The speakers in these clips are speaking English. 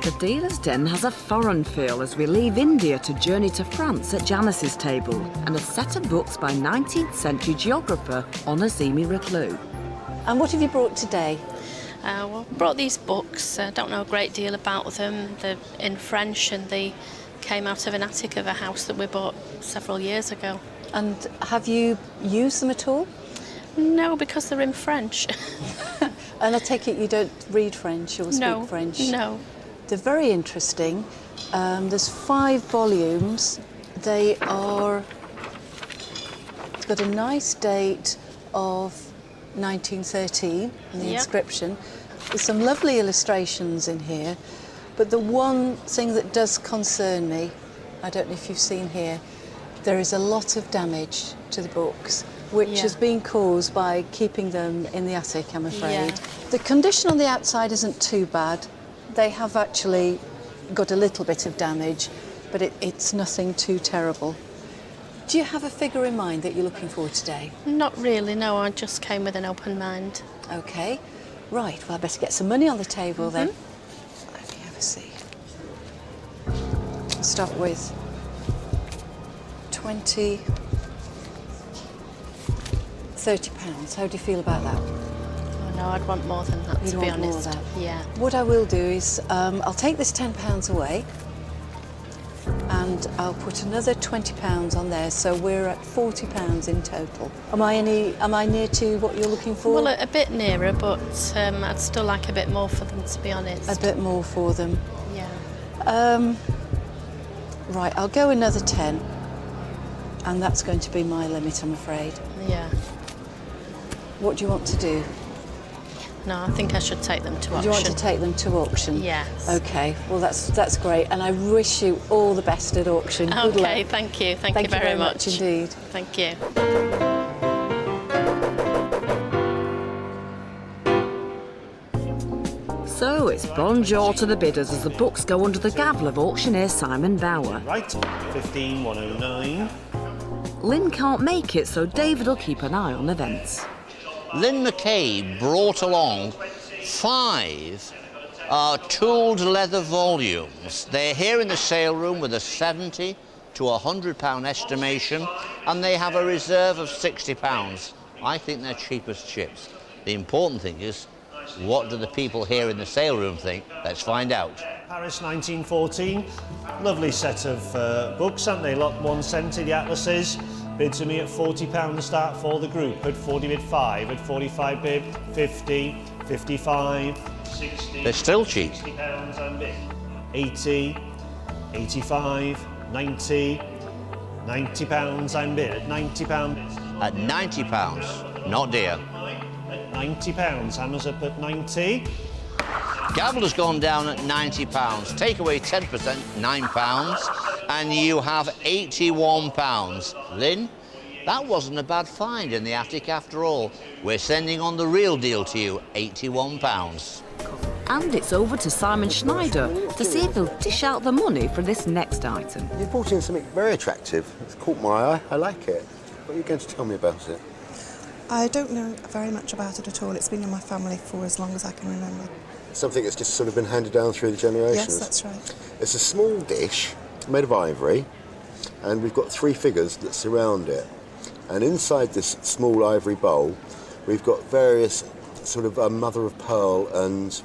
The dealer's den has a foreign feel as we leave India to journey to France at Janice's table and a set of books by 19th century geographer Onesime Reclus. And what have you brought today? Well, I brought these books. I don't know a great deal about them. They're in French and they came out of an attic of a house that we bought several years ago. And have you used them at all? No, because they're in French. And I take it you don't read French or speak French? No. They're very interesting. There's 5 volumes. They are... It's got a nice date of 1913 in the inscription. There's some lovely illustrations in here, but the one thing that does concern me, I don't know if you've seen here, there is a lot of damage to the books, which has been caused by keeping them in the attic, I'm afraid. The condition on the outside isn't too bad. They have actually got a little bit of damage, but it's nothing too terrible. Do you have a figure in mind that you're looking for today? Not really, no. I just came with an open mind. OK. Right, well, I better get some money on the table then. Let me have a see. I'll start with 20, 30 pounds. How do you feel about that? Oh, no, I'd want more than that, to be honest. Yeah. What I will do is I'll take this £10 away and I'll put another £20 on there, so we're at £40 in total. Am I near to what you're looking for? Well, a bit nearer, but I'd still like a bit more for them, to be honest. A bit more for them. Yeah. Right, I'll go another 10, and that's going to be my limit, I'm afraid. Yeah. What do you want to do? No, I think I should take them to auction. Do you want to take them to auction? Yes. OK, well, that's great, and I wish you all the best at auction. Good OK, luck. thank you. Thank you very much indeed. Thank you. So it's bonjour to the bidders as the books go under the gavel of auctioneer Simon Bower. Right, 15,109. Lynn can't make it, so David will keep an eye on events. Lynn McKay brought along 5 tooled leather volumes. They're here in the sale room with a £70 to £100 estimation, and they have a reserve of £60. I think they're cheap as chips. The important thing is, what do the people here in the sale room think? Let's find out. Paris 1914. Lovely set of books, haven't they? Lot 170, the atlases. Bid to me at £40 start for the group. At 40 bid 5, at 45 bid 50, 55, 60. They're still cheap. £60 and bid. 80, 85, 90, £90 I'm bid. At £90 bid. At £90, not dear. At £90, hammers up at 90. Gavel has gone down at £90. Take away 10%, £9, and you have £81. Lynn, that wasn't a bad find in the attic after all. We're sending on the real deal to you, £81. And it's over to Simon Schneider to see if he'll dish out the money for this next item. You brought in something very attractive. It's caught my eye. I like it. What are you going to tell me about it? I don't know very much about it at all. It's been in my family for as long as I can remember. Something that's just sort of been handed down through the generations? Yes, that's right. It's a small dish made of ivory, and we've got 3 figures that surround it. And inside this small ivory bowl, we've got various sort of mother of pearl and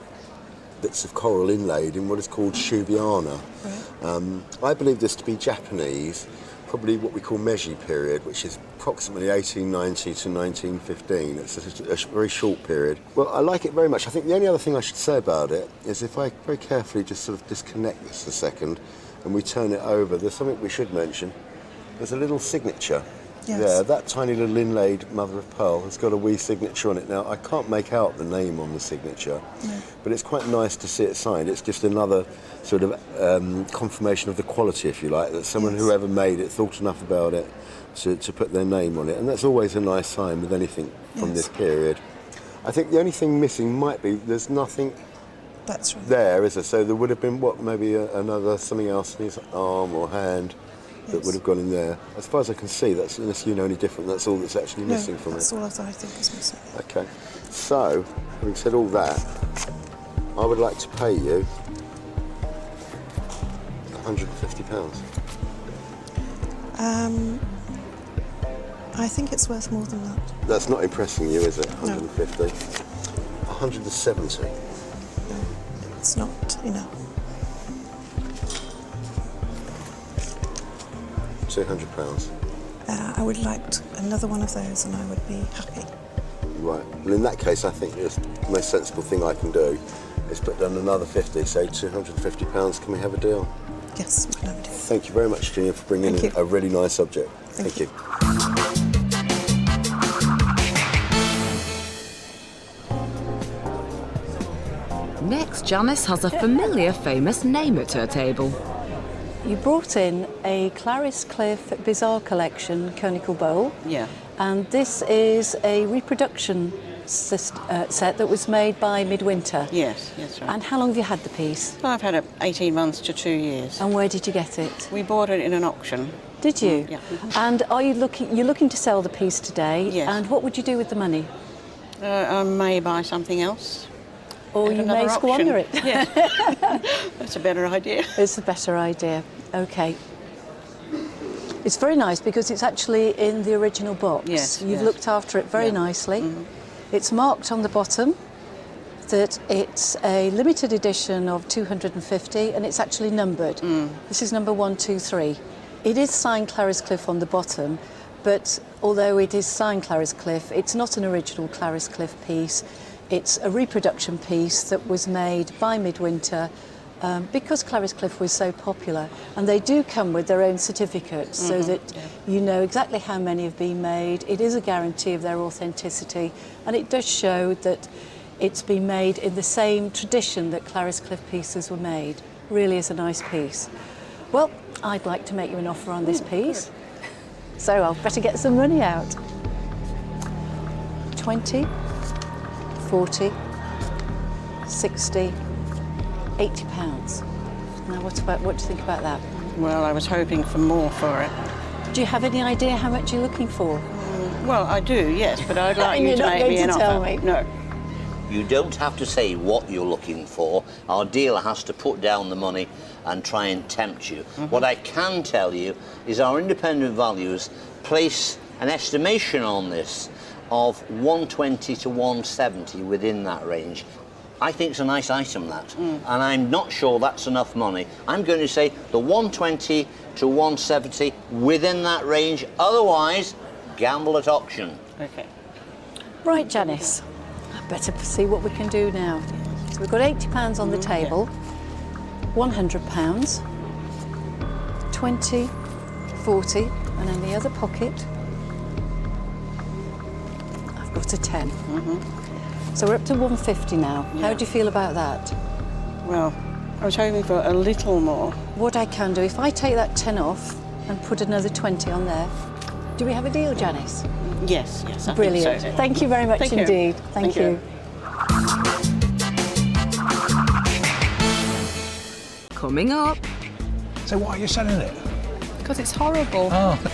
bits of coral inlaid in what is called shubiana. Right. I believe this to be Japanese, probably what we call Meiji period, which is approximately 1890 to 1915. It's a very short period. Well, I like it very much. I think the only other thing I should say about it is if I very carefully just sort of disconnect this a second and we turn it over, there's something we should mention. There's a little signature. Yes. Yeah, that tiny little inlaid mother of pearl has got a wee signature on it. Now, I can't make out the name on the signature, but it's quite nice to see it signed. It's just another sort of confirmation of the quality, if you like, that someone, whoever made it, thought enough about it to put their name on it. And that's always a nice sign with anything from this period. I think the only thing missing might be there's nothing there, is there? So there would have been, what, maybe another something else in his arm or hand that would have gone in there. As far as I can see, that's, unless you know any different, that's all that's actually missing from it. That's all I think is missing. Okay. So, having said all that, I would like to pay you £150. I think it's worth more than that. That's not impressing you, is it? No. 150. 170. It's not enough. £200. I would like another one of those and I would be happy. Right. Well, in that case, I think the most sensible thing I can do is put down another 50, say £250. Can we have a deal? Yes, we can have a deal. Thank you very much, Gina, for bringing Thank in you. a really nice subject. Thank you. Next, Janice has a familiar famous name at her table. You brought in a Clarice Cliff Bizarre Collection conical bowl. Yeah. And this is a reproduction set that was made by Midwinter. Yes, that's right. And how long have you had the piece? Well, I've had it 18 months to 2 years. And where did you get it? We bought it in an auction. Did you? Yeah. And you're looking to sell the piece today? Yes. And what would you do with the money? I may buy something else. Or at you another may squander auction. it. Yes. That's a better idea. It's a better idea. Okay. It's very nice because it's actually in the original box. Yes, You've yes. looked after it very nicely. It's marked on the bottom that it's a limited edition of 250 and it's actually numbered. This is number 123. It is signed Clarice Cliff on the bottom, but although it is signed Clarice Cliff, it's not an original Clarice Cliff piece. It's a reproduction piece that was made by Midwinter because Clarice Cliff was so popular. And they do come with their own certificates so that you know exactly how many have been made. It is a guarantee of their authenticity and it does show that it's been made in the same tradition that Clarice Cliff pieces were made. Really is a nice piece. Well, I'd like to make you an offer on this piece. So I'll better get some money out. 20, 40, 60, £80. Now what do you think about that? Well, I was hoping for more for it. Do you have any idea how much you're looking for? Well, I do, yes, but I'd like And you you're to not make going me an to offer. tell me? No. You don't have to say what you're looking for. Our dealer has to put down the money and try and tempt you. What I can tell you is our independent valuers place an estimation on this of 120 to 170 within that range. I think it's a nice item, that, and I'm not sure that's enough money. I'm going to say the 120 to 170 within that range, otherwise gamble at auction. Okay. Right, Janice, I better see what we can do now. So we've got £80 on the table, £100, 20, 40, and in the other pocket, I've got a 10. So we're up to 150 now. How do you feel about that? Well, I was hoping for a little more. What I can do, if I take that 10 off and put another 20 on there, do we have a deal, Janice? Yes, yes, I Brilliant. think so. Thank you very much Thank you. indeed. Thank you. Coming up, So why are you selling it? Because it's horrible.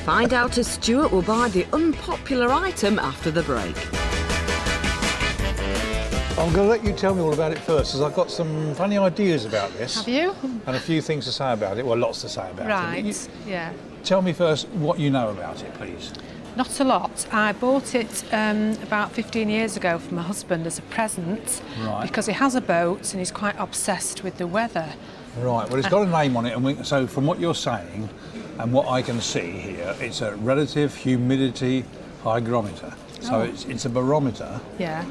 find out if Stuart will buy the unpopular item after the break. I'm going to let you tell me all about it first, because I've got some funny ideas about this. Have you? And a few things to say about it, well, lots to say about it. Right, But yeah. tell me first what you know about it, please. Not a lot. I bought it about 15 years ago from my husband as a present Right. because he has a boat and he's quite obsessed with the weather. Right, well, it's got a name on it, and so from what you're saying and what I can see here, it's a relative humidity hygrometer. So it's a barometer, Yeah.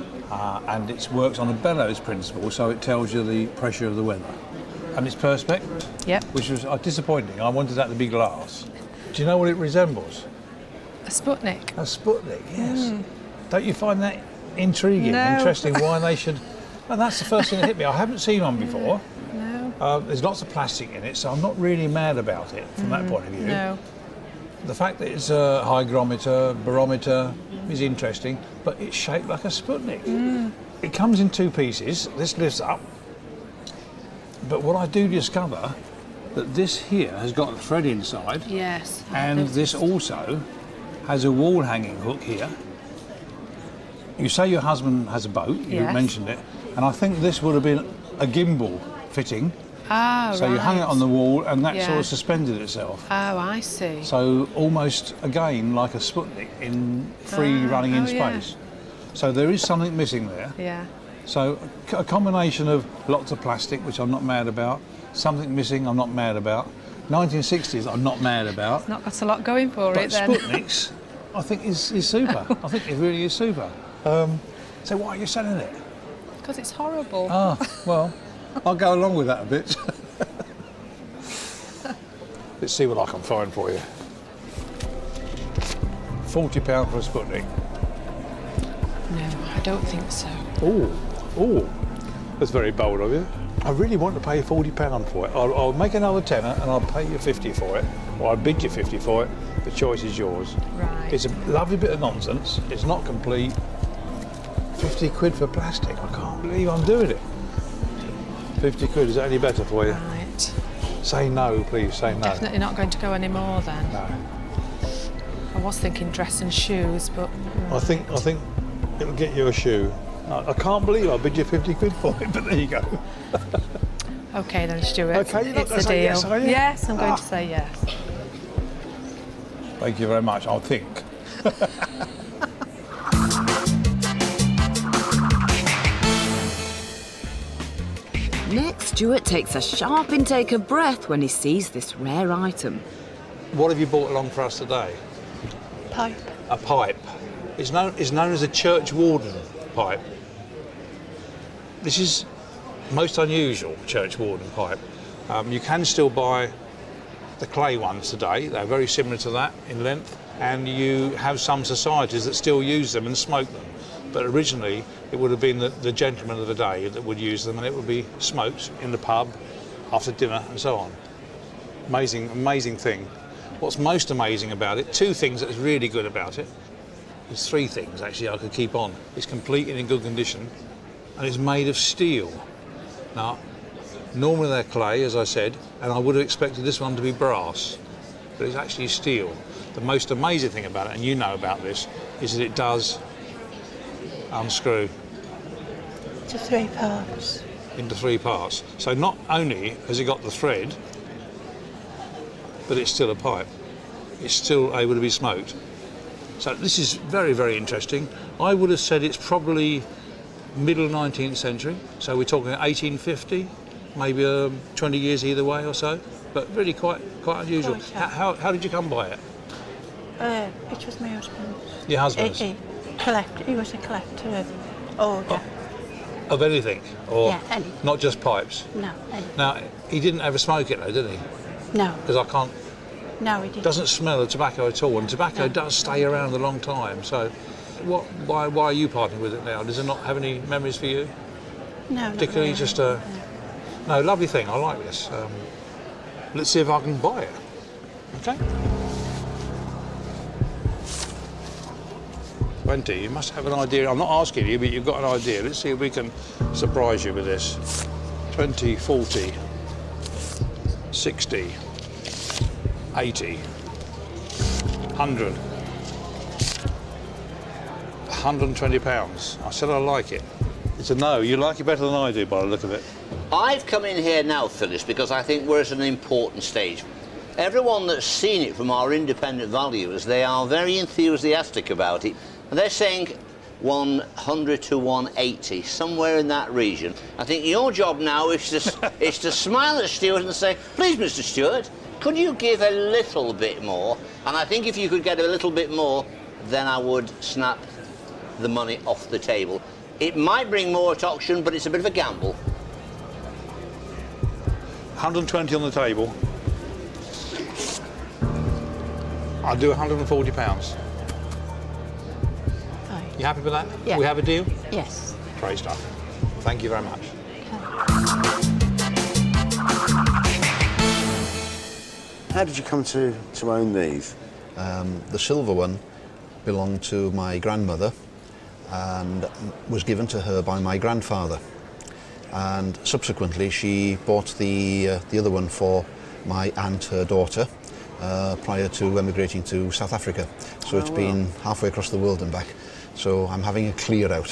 and it works on a bellows principle, so it tells you the pressure of the weather. And it's perspex, Yep. which was disappointing. I wanted that to be glass. Do you know what it resembles? A Sputnik. A Sputnik, yes. Don't you find that intriguing, No. interesting, why they should... Well, that's the first thing that hit me. I haven't seen one before. No. There's lots of plastic in it, so I'm not really mad about it from that point of view. No. The fact that it's a hygrometer, barometer is interesting, but it's shaped like a Sputnik. It comes in two pieces. This lifts up. But what I do discover, that this here has got a thread inside, Yes. and this also has a wall hanging hook here. You say your husband has a boat, you Yes. mentioned it, and I think this would have been a gimbal fitting, Ah, So you hung it right. on the wall and that sort Yeah. of suspended itself. Oh, I see. So almost, again, like a Sputnik in free running in yeah. space. So there is something missing there. Yeah. So a combination of lots of plastic, which I'm not mad about, something missing I'm not mad about, 1960s I'm not mad about. Not got a lot going for But it then. Sputniks, I think is super. I think it really is super. So why are you selling it? Because it's horrible. Ah, well, I'll go along with that a bit. Let's see what I can find for you. £40 for a Sputnik. No, I don't think so. Oh, that's very bold of you. I really want to pay £40 for it. I'll make another tenner and I'll pay you 50 for it, or I'll bid you 50 for it. The choice is yours. Right. It's a lovely bit of nonsense. It's not complete. 50 quid for plastic. I can't believe I'm doing it. 50 quid, is that any better for you? Right. Say no, please, say no. Definitely not going to go any more then. No. I was thinking dress and shoes, but... I think it'll get you a shoe. I can't believe I bid you 50 quid for it, but there you go. OK then, Stuart. OK, you're not it's going a to deal. say yes, are you? Yes, I'm going to say yes. Thank you very much, I think. Next, Stuart takes a sharp intake of breath when he sees this rare item. What have you brought along for us today? Pipe. A pipe. It's known as a church warden pipe. This is most unusual church warden pipe. You can still buy the clay ones today. They're very similar to that in length, and you have some societies that still use them and smoke them. But originally it would have been the gentlemen of the day that would use them, and it would be smoked in the pub after dinner and so on. Amazing thing. What's most amazing about it, two things that's really good about it, there's three things actually I could keep on. It's complete and in good condition, and it's made of steel. Now, normally they're clay, as I said, and I would have expected this one to be brass, but it's actually steel. The most amazing thing about it, and you know about this, is that it does unscrew To 3 parts. into 3 parts. So not only has it got the thread, but it's still a pipe. It's still able to be smoked. So this is very, very interesting. I would have said it's probably middle 19th century. So we're talking 1850, maybe 20 years either way or so. But really quite unusual. Quite, yeah. How did you come by it? It was my husband's. Your husband's? He was a collector of order. Of anything? Or Yeah, anything. not just pipes? No, anything. Now, he didn't ever smoke it though, did he? No, Because I can't... no, he didn't. Doesn't smell of tobacco at all, and tobacco does stay around a long time. So, why are you parting with it now? Does it not have any memories for you? No, not Particularly really. just a... No, lovely thing, I like this. Let's see if I can buy it. Okay? 20, you must have an idea. I'm not asking you, but you've got an idea. Let's see if we can surprise you with this. 20, 40, 60, 80, 100, 120 pounds. I said I like it. It's a no. You like it better than I do by the look of it. I've come in here now, Phyllis, because I think we're at an important stage. Everyone that's seen it from our independent valuers, they are very enthusiastic about it. And they're saying 100 to 180, somewhere in that region. I think your job now is to smile at Stuart and say, please, Mr. Stuart, could you give a little bit more? And I think if you could get a little bit more, then I would snap the money off the table. It might bring more at auction, but it's a bit of a gamble. 120 on the table. I'll do 140 pounds. Fine. You happy with that? Yeah. We have a deal? Yes. Great stuff. Thank you very much. How did you come to own these? The silver one belonged to my grandmother and was given to her by my grandfather. And subsequently she bought the other one for my aunt, her daughter, prior to emigrating to South Africa. So it's been halfway across the world and back. So I'm having a clear out,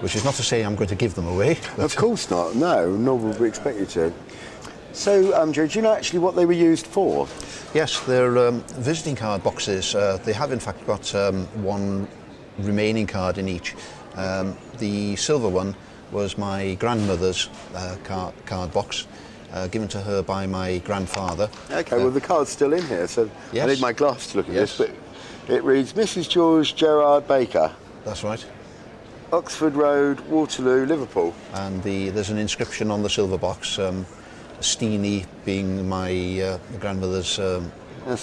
which is not to say I'm going to give them away. Of course not, no, nor would we expect you to. So, Joe, do you know actually what they were used for? Yes, they're visiting card boxes. They have in fact got one remaining card in each. The silver one was my grandmother's card box, given to her by my grandfather. Okay, well the card's still in here, so yes. I need my glass to look at this, but it reads Mrs. George Gerard Baker. That's right. Oxford Road, Waterloo, Liverpool. And there's an inscription on the silver box, Steenie being my grandmother's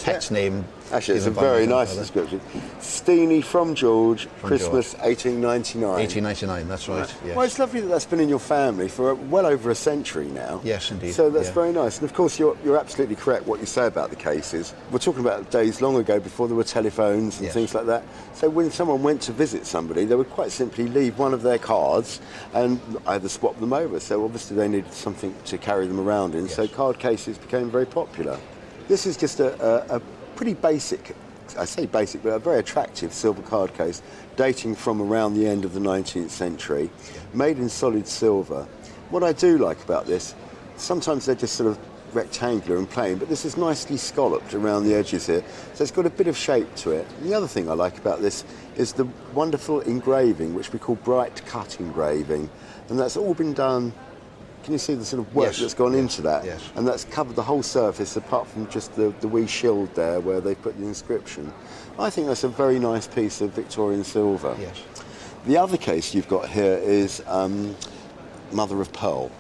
pet's name. Actually, it's a very nice description. Steenie from George, Christmas 1899. 1899, that's right, yes. Well, it's lovely that that's been in your family for well over a century now. Yes, indeed. So that's very nice. And of course, you're absolutely correct what you say about the cases. We're talking about days long ago before there were telephones and things like that. So when someone went to visit somebody, they would quite simply leave one of their cards and either swap them over. So obviously they needed something to carry them around in. So card cases became very popular. This is just a pretty basic, I say basic, but a very attractive silver card case dating from around the end of the 19th century, made in solid silver. What I do like about this, sometimes they're just sort of rectangular and plain, but this is nicely scalloped around the edges here, so it's got a bit of shape to it. And the other thing I like about this is the wonderful engraving, which we call bright cut engraving, and that's all been done. Can you see the sort of work that's gone into that? Yes. And that's covered the whole surface apart from just the wee shield there where they put the inscription. I think that's a very nice piece of Victorian silver. Yes. The other case you've got here is mother of pearl.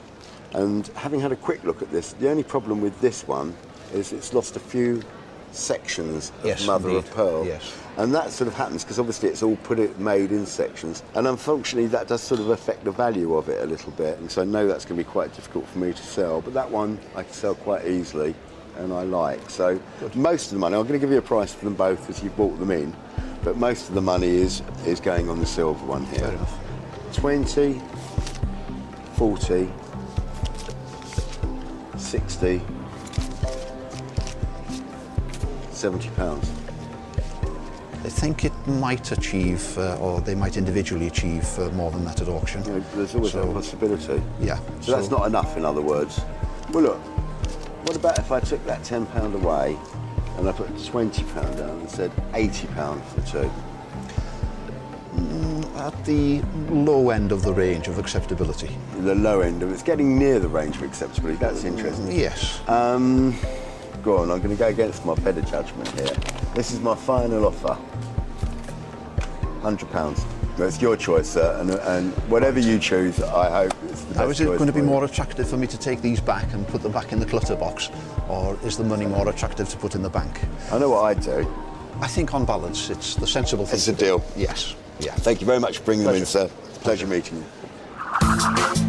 And having had a quick look at this, the only problem with this one is it's lost a few sections of mother of pearl. Yes. And that sort of happens because obviously it's all made in sections. And unfortunately that does sort of affect the value of it a little bit. And so I know that's going to be quite difficult for me to sell. But that one I can sell quite easily and I like. So most of the money, I'm going to give you a price for them both as you bought them in. But most of the money is going on the silver one here. Fair enough. 20, 40, 60, £70. I think it might achieve, or they might individually achieve more than that at auction. Yeah, there's always a possibility. Yeah. So that's not enough, in other words. Well, look, what about if I took that £10 away and I put £20 down and said £80 for two? At the low end of the range of acceptability. The low end of it's getting near the range of acceptability. That's interesting. Yes. Go on, I'm going to go against my better judgment here. This is my final offer. £100. It's your choice, sir, and whatever you choose, I hope it's the best Now, is it choice going to be for you. more attractive for me to take these back and put them back in the clutter box, or is the money more attractive to put in the bank? I know what I'd do. I think on balance, it's the sensible thing It's a to do. deal. Yes. Yeah. Thank you very much for bringing them in, sir. Pleasure meeting you.